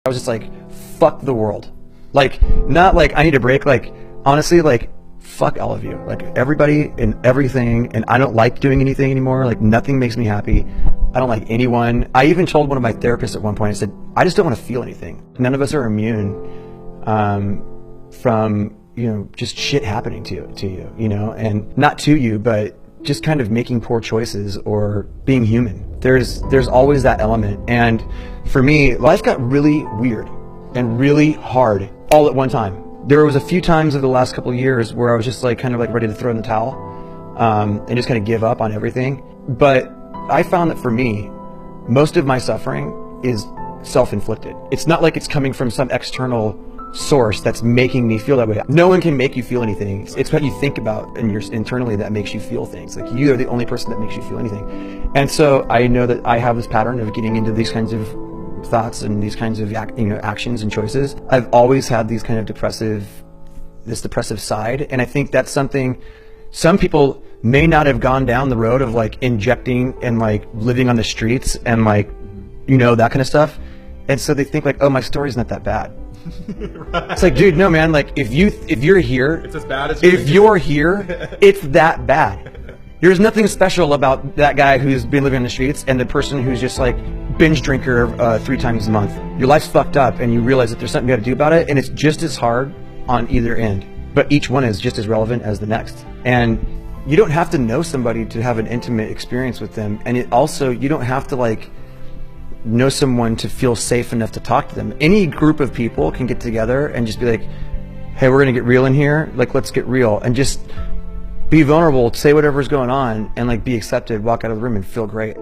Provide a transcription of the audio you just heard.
I was just like, fuck the world. Like, not like I need a break, like, honestly, like, fuck all of you. Like, everybody and everything, and I don't like doing anything anymore. Like, nothing makes me happy. I don't like anyone. I even told one of my therapists at one point, I said, I just don't want to feel anything. None of us are immune from, just shit happening to you, and not to you, but just kind of making poor choices or being human. There's always that element. And for me, life got really weird and really hard all at one time. There was a few times over the last couple of years where I was just like kind of like ready to throw in the towel and just kind of give up on everything. But I found that for me, most of my suffering is self-inflicted. It's not like it's coming from some external source that's making me feel that way. No one can make you feel anything. It's what you think about and internally that makes you feel things. Like, you are the only person that makes you feel anything. And so I know that I have this pattern of getting into these kinds of thoughts and these kinds of actions and choices. I've always had these kind of depressive side, and I think that's something some people may not have gone down the road of, like, injecting and like living on the streets and like that kind of stuff, and so they think like, oh, my story's not that bad. Right. It's like, dude, no, man, like, if you're here, it's as bad as if you're here, it's that bad. There's nothing special about that guy who's been living on the streets and the person who's just like binge drinker 3 times a month. Your life's fucked up and you realize that there's something you got to do about it, and it's just as hard on either end, but each one is just as relevant as the next. And you don't have to know somebody to have an intimate experience with them, and you don't have to like know someone to feel safe enough to talk to them. Any group of people can get together and just be like, hey, we're gonna get real in here, like, let's get real, and just be vulnerable, say whatever's going on, and like be accepted, walk out of the room and feel great.